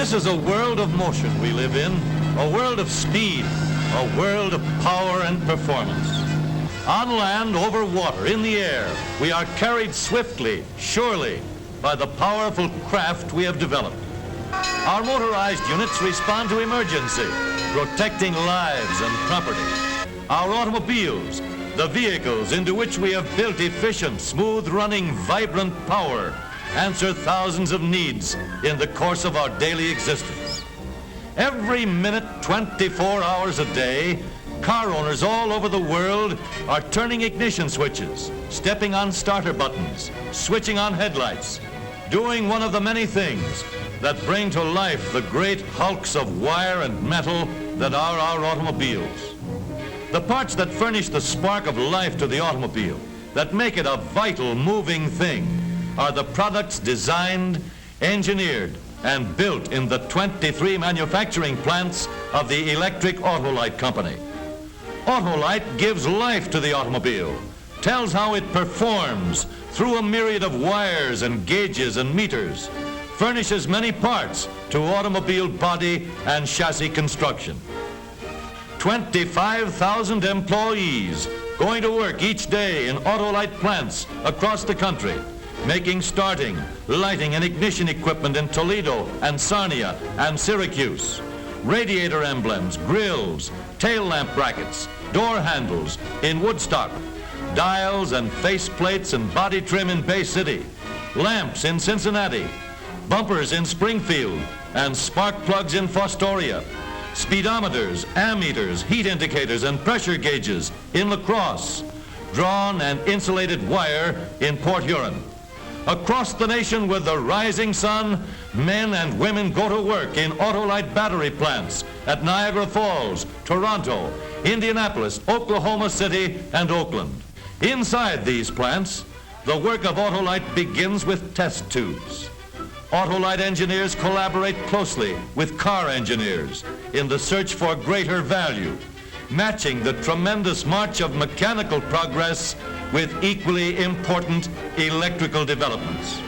This is a world of motion we live in, a world of speed, a world of power and performance. On land, over water, in the air, we are carried swiftly, surely, by the powerful craft we have developed. Our motorized units respond to emergency, protecting lives and property. Our automobiles, the vehicles into which we have built efficient, smooth-running, vibrant power, answer thousands of needs in the course of our daily existence. Every minute, 24 hours a day, car owners all over the world are turning ignition switches, stepping on starter buttons, switching on headlights, doing one of the many things that bring to life the great hulks of wire and metal that are our automobiles. The parts that furnish the spark of life to the automobile, that make it a vital, moving thing, are the products designed, engineered, and built in the 23 manufacturing plants of the Electric Autolite Company. Autolite gives life to the automobile, tells how it performs through a myriad of wires and gauges and meters, furnishes many parts to automobile body and chassis construction. 25,000 employees going to work each day in Autolite plants across the country, making starting, lighting, and ignition equipment in Toledo and Sarnia and Syracuse, radiator emblems, grills, tail lamp brackets, door handles in Woodstock, dials and face plates and body trim in Bay City, lamps in Cincinnati, bumpers in Springfield, and spark plugs in Fostoria, speedometers, ammeters, heat indicators, and pressure gauges in La Crosse, drawn and insulated wire in Port Huron. Across the nation with the rising sun, men and women go to work in Autolite battery plants at Niagara Falls, Toronto, Indianapolis, Oklahoma City, and Oakland. Inside these plants, the work of Autolite begins with test tubes. Autolite engineers collaborate closely with car engineers in the search for greater value, matching the tremendous march of mechanical progress with equally important electrical developments.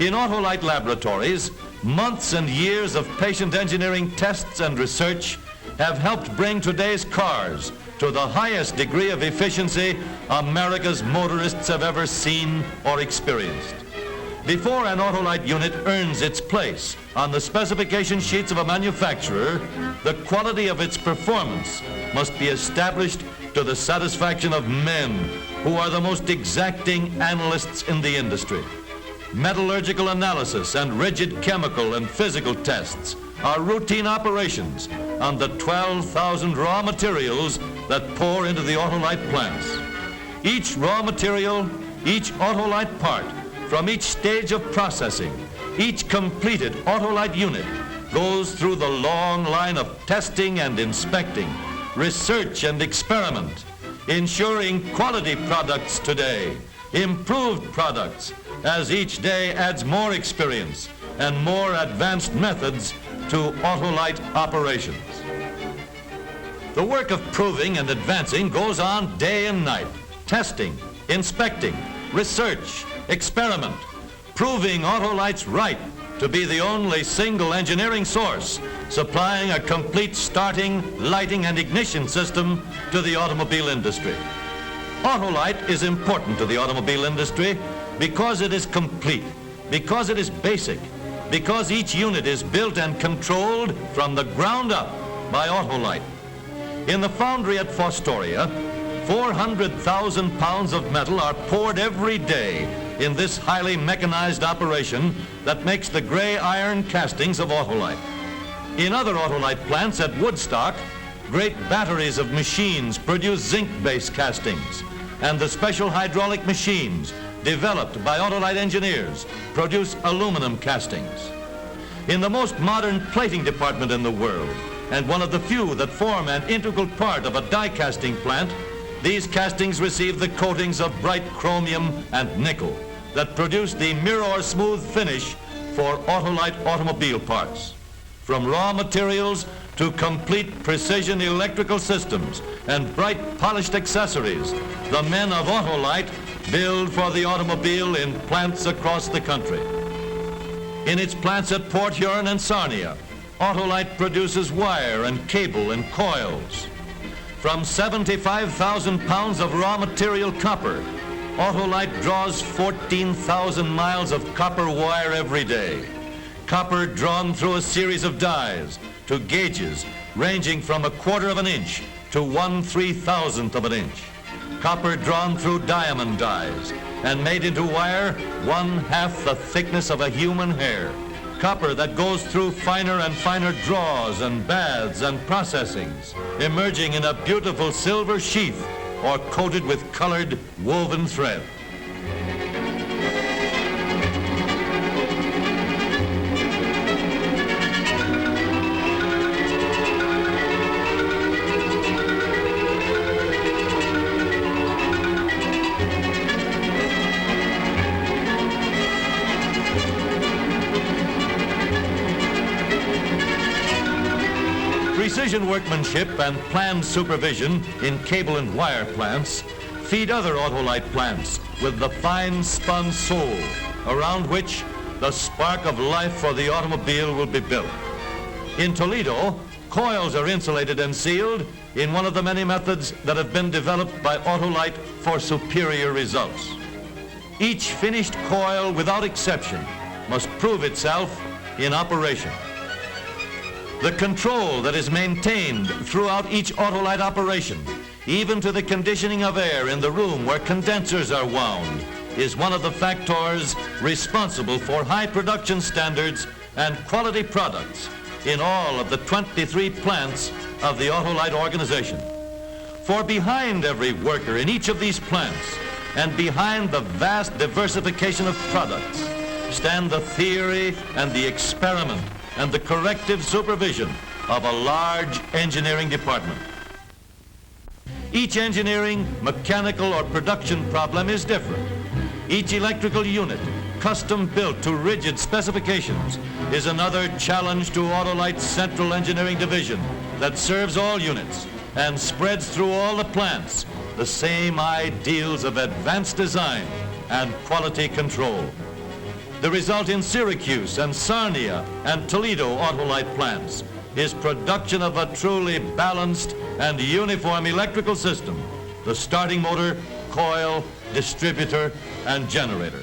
In Autolite laboratories, months and years of patient engineering tests and research have helped bring today's cars to the highest degree of efficiency America's motorists have ever seen or experienced. Before an Autolite unit earns its place on the specification sheets of a manufacturer, the quality of its performance must be established to the satisfaction of men who are the most exacting analysts in the industry. Metallurgical analysis and rigid chemical and physical tests are routine operations on the 12,000 raw materials that pour into the Autolite plants. Each raw material, each Autolite part, from each stage of processing, each completed Autolite unit goes through the long line of testing and inspecting, research and experiment, ensuring quality products today, improved products, as each day adds more experience and more advanced methods to Autolite operations. The work of proving and advancing goes on day and night, testing, inspecting, research, experiment, proving Autolite's right to be the only single engineering source supplying a complete starting, lighting, and ignition system to the automobile industry. Autolite is important to the automobile industry because it is complete, because it is basic, because each unit is built and controlled from the ground up by Autolite. In the foundry at Fostoria, 400,000 pounds of metal are poured every day in this highly mechanized operation that makes the gray iron castings of Autolite. In other Autolite plants at Woodstock, great batteries of machines produce zinc-based castings, and the special hydraulic machines developed by Autolite engineers produce aluminum castings. In the most modern plating department in the world, and one of the few that form an integral part of a die casting plant, these castings receive the coatings of bright chromium and nickel that produce the mirror-smooth finish for Autolite automobile parts. From raw materials to complete precision electrical systems and bright polished accessories, the men of Autolite build for the automobile in plants across the country. In its plants at Port Huron and Sarnia, Autolite produces wire and cable and coils. From 75,000 pounds of raw material copper, Autolite draws 14,000 miles of copper wire every day. Copper drawn through a series of dies to gauges ranging from 1/4 of an inch to 1/3000th of an inch. Copper drawn through diamond dies and made into wire 1/2 the thickness of a human hair. Copper that goes through finer and finer draws and baths and processings, emerging in a beautiful silver sheath or coated with colored woven thread. Precision workmanship and planned supervision in cable and wire plants feed other Autolite plants with the fine spun soul around which the spark of life for the automobile will be built. In Toledo, coils are insulated and sealed in one of the many methods that have been developed by Autolite for superior results. Each finished coil, without exception, must prove itself in operation. The control that is maintained throughout each Autolite operation, even to the conditioning of air in the room where condensers are wound, is one of the factors responsible for high production standards and quality products in all of the 23 plants of the Autolite organization. For behind every worker in each of these plants and behind the vast diversification of products stand the theory and the experiment and the corrective supervision of a large engineering department. Each engineering, mechanical, or production problem is different. Each electrical unit, custom built to rigid specifications, is another challenge to Autolite's Central Engineering Division that serves all units and spreads through all the plants the same ideals of advanced design and quality control. The result in Syracuse and Sarnia and Toledo Autolite plants is production of a truly balanced and uniform electrical system, the starting motor, coil, distributor, and generator.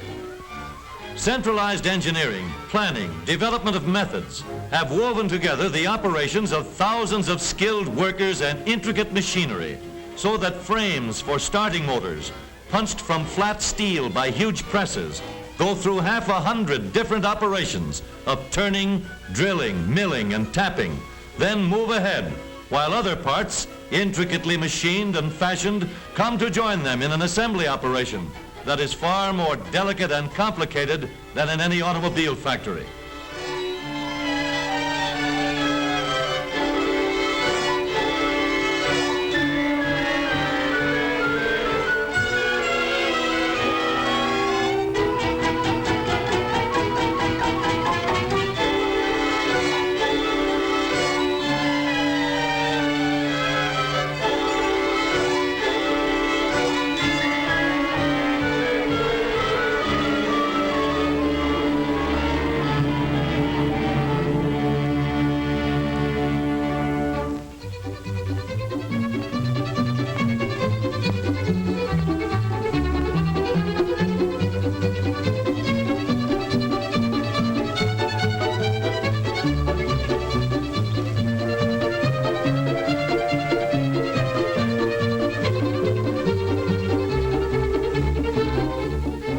Centralized engineering, planning, development of methods have woven together the operations of thousands of skilled workers and intricate machinery so that frames for starting motors, punched from flat steel by huge presses, go through 100 different operations of turning, drilling, milling, and tapping, then move ahead, while other parts, intricately machined and fashioned, come to join them in an assembly operation that is far more delicate and complicated than in any automobile factory.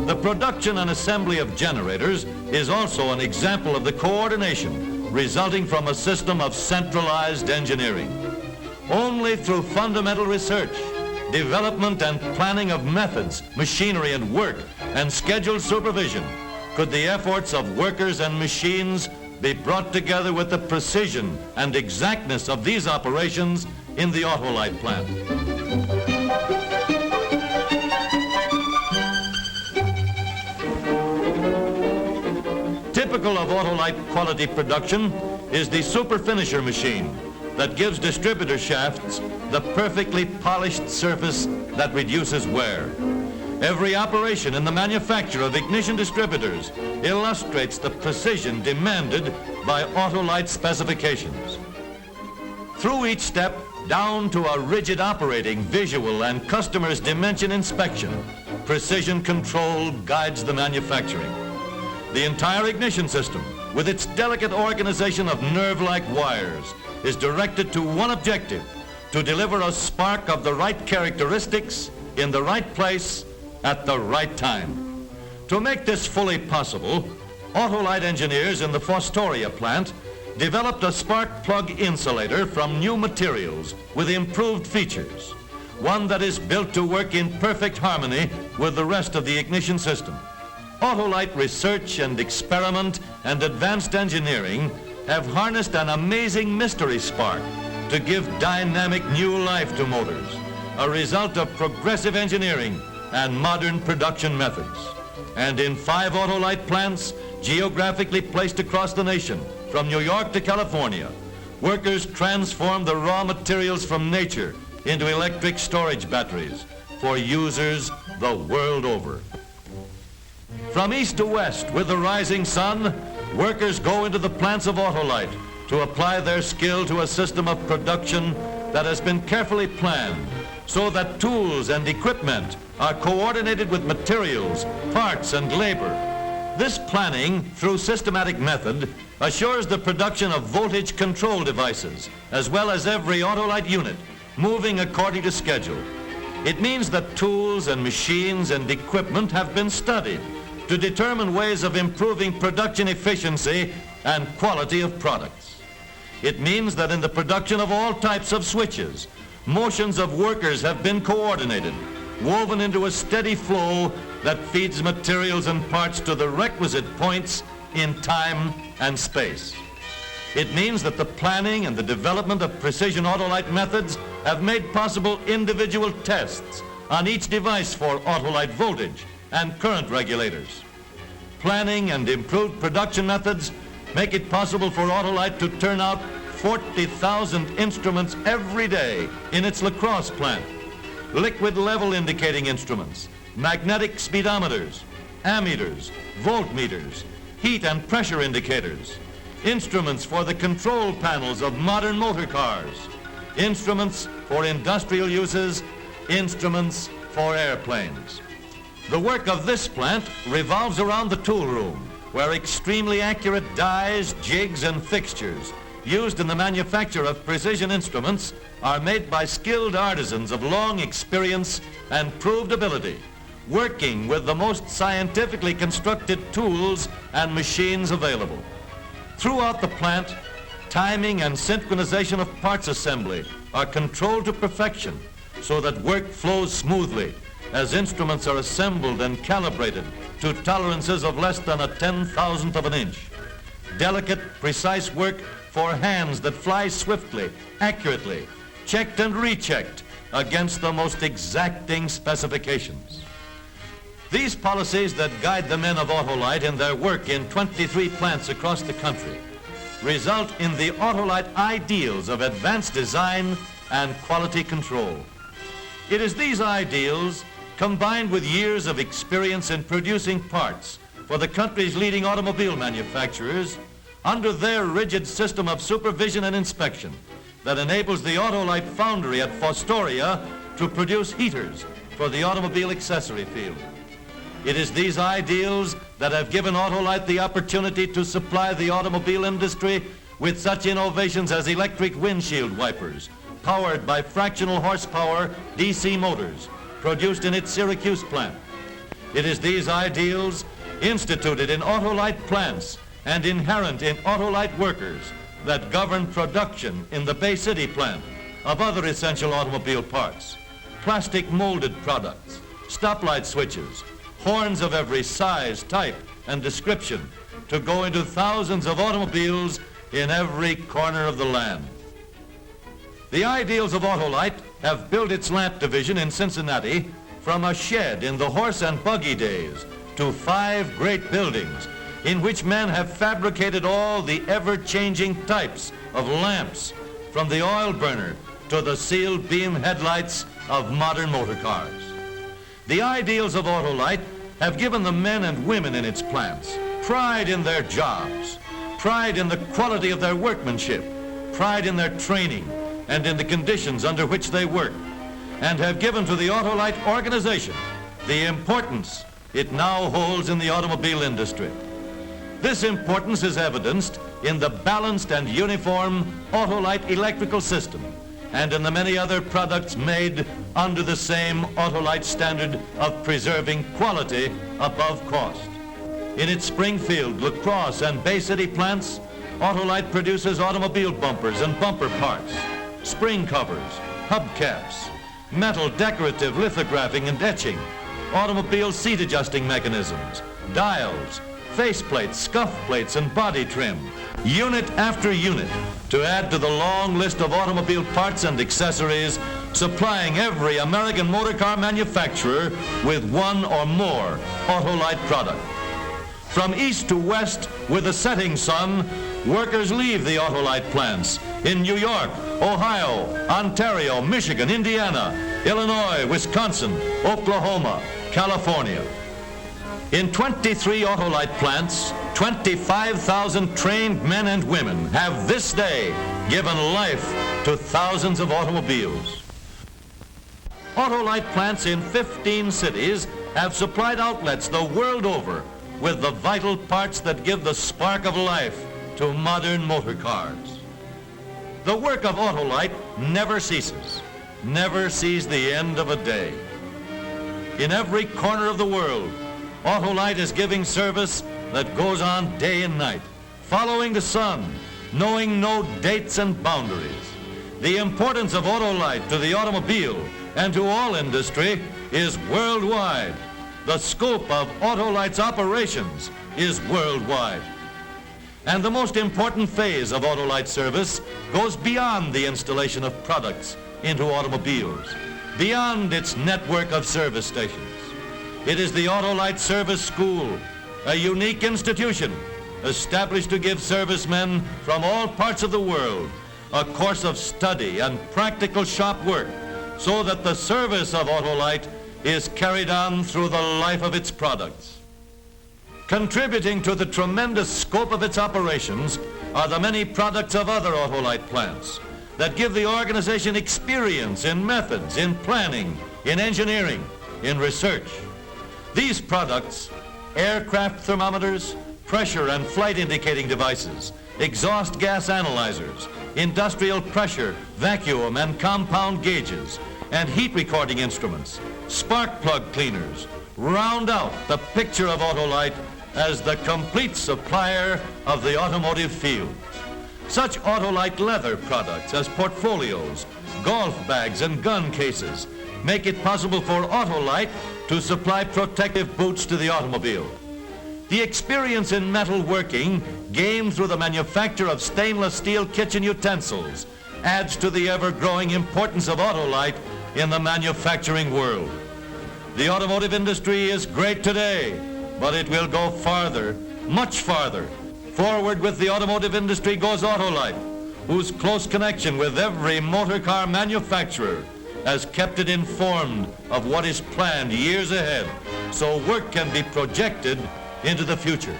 The production and assembly of generators is also an example of the coordination resulting from a system of centralized engineering. Only through fundamental research, development and planning of methods, machinery and work, and scheduled supervision could the efforts of workers and machines be brought together with the precision and exactness of these operations in the Autolite plant. Typical of Autolite quality production is the super finisher machine that gives distributor shafts the perfectly polished surface that reduces wear. Every operation in the manufacture of ignition distributors illustrates the precision demanded by Autolite specifications. Through each step, down to a rigid operating, visual, and customer's dimension inspection, precision control guides the manufacturing. The entire ignition system, with its delicate organization of nerve-like wires, is directed to one objective: to deliver a spark of the right characteristics in the right place at the right time. To make this fully possible, Autolite engineers in the Fostoria plant developed a spark plug insulator from new materials with improved features, one that is built to work in perfect harmony with the rest of the ignition system. Autolite research and experiment and advanced engineering have harnessed an amazing mystery spark to give dynamic new life to motors, a result of progressive engineering and modern production methods. And in 5 Autolite plants, geographically placed across the nation, from New York to California, workers transform the raw materials from nature into electric storage batteries for users the world over. From east to west, with the rising sun, workers go into the plants of Autolite to apply their skill to a system of production that has been carefully planned so that tools and equipment are coordinated with materials, parts, and labor. This planning, through systematic method, assures the production of voltage control devices, as well as every Autolite unit, moving according to schedule. It means that tools and machines and equipment have been studied to determine ways of improving production efficiency and quality of products. It means that in the production of all types of switches, motions of workers have been coordinated, woven into a steady flow that feeds materials and parts to the requisite points in time and space. It means that the planning and the development of precision Autolite methods have made possible individual tests on each device for Autolite voltage and current regulators. Planning and improved production methods make it possible for Autolite to turn out 40,000 instruments every day in its La Crosse plant. Liquid level indicating instruments, magnetic speedometers, ammeters, voltmeters, heat and pressure indicators, instruments for the control panels of modern motor cars, instruments for industrial uses, instruments for airplanes. The work of this plant revolves around the tool room, where extremely accurate dies, jigs, and fixtures used in the manufacture of precision instruments are made by skilled artisans of long experience and proved ability, working with the most scientifically constructed tools and machines available. Throughout the plant, timing and synchronization of parts assembly are controlled to perfection so that work flows smoothly as instruments are assembled and calibrated to tolerances of less than a 10,000th of an inch. Delicate, precise work for hands that fly swiftly, accurately, checked and rechecked against the most exacting specifications. These policies that guide the men of Autolite in their work in 23 plants across the country result in the Autolite ideals of advanced design and quality control. It is these ideals, combined with years of experience in producing parts for the country's leading automobile manufacturers, under their rigid system of supervision and inspection, that enables the Autolite foundry at Fostoria to produce heaters for the automobile accessory field. It is these ideals that have given Autolite the opportunity to supply the automobile industry with such innovations as electric windshield wipers, powered by fractional horsepower DC motors, produced in its Syracuse plant. It is these ideals, instituted in Autolite plants and inherent in Autolite workers, that govern production in the Bay City plant of other essential automobile parts, plastic molded products, stoplight switches, horns of every size, type, and description to go into thousands of automobiles in every corner of the land. The ideals of Autolite have built its lamp division in Cincinnati from a shed in the horse and buggy days to 5 great buildings in which men have fabricated all the ever-changing types of lamps, from the oil burner to the sealed beam headlights of modern motor cars. The ideals of Autolite have given the men and women in its plants pride in their jobs, pride in the quality of their workmanship, pride in their training, and in the conditions under which they work, and have given to the Autolite organization the importance it now holds in the automobile industry. This importance is evidenced in the balanced and uniform Autolite electrical system and in the many other products made under the same Autolite standard of preserving quality above cost. In its Springfield, La Crosse, and Bay City plants, Autolite produces automobile bumpers and bumper parts, spring covers, hubcaps, metal decorative lithographing and etching, automobile seat adjusting mechanisms, dials, faceplates, scuff plates, and body trim, unit after unit, to add to the long list of automobile parts and accessories, supplying every American motor car manufacturer with one or more Autolite product. From east to west, with the setting sun, workers leave the Autolite plants in New York, Ohio, Ontario, Michigan, Indiana, Illinois, Wisconsin, Oklahoma, California. In 23 Autolite plants, 25,000 trained men and women have this day given life to thousands of automobiles. Autolite plants in 15 cities have supplied outlets the world over with the vital parts that give the spark of life to modern motor cars. The work of Autolite never ceases, never sees the end of a day. In every corner of the world, Autolite is giving service that goes on day and night, following the sun, knowing no dates and boundaries. The importance of Autolite to the automobile and to all industry is worldwide. The scope of Autolite's operations is worldwide. And the most important phase of Autolite service goes beyond the installation of products into automobiles, beyond its network of service stations. It is the Autolite Service School, a unique institution established to give servicemen from all parts of the world a course of study and practical shop work so that the service of Autolite is carried on through the life of its products. Contributing to the tremendous scope of its operations are the many products of other Autolite plants that give the organization experience in methods, in planning, in engineering, in research. These products, aircraft thermometers, pressure and flight indicating devices, exhaust gas analyzers, industrial pressure, vacuum and compound gauges, and heat recording instruments, spark plug cleaners, round out the picture of Autolite as the complete supplier of the automotive field. Such Autolite leather products as portfolios, golf bags, and gun cases make it possible for Autolite to supply protective boots to the automobile. The experience in metal working gained through the manufacture of stainless steel kitchen utensils adds to the ever-growing importance of Autolite in the manufacturing world. The automotive industry is great today, but it will go farther, much farther. Forward with the automotive industry goes Autolite, whose close connection with every motor car manufacturer has kept it informed of what is planned years ahead, so work can be projected into the future.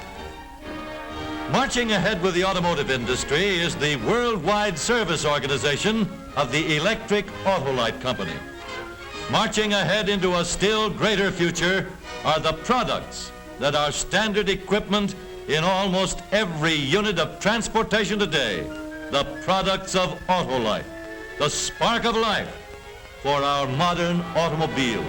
Marching ahead with the automotive industry is the worldwide service organization of the Electric Autolite Company. Marching ahead into a still greater future are the products that are standard equipment in almost every unit of transportation today, the products of Autolite, the spark of life for our modern automobiles.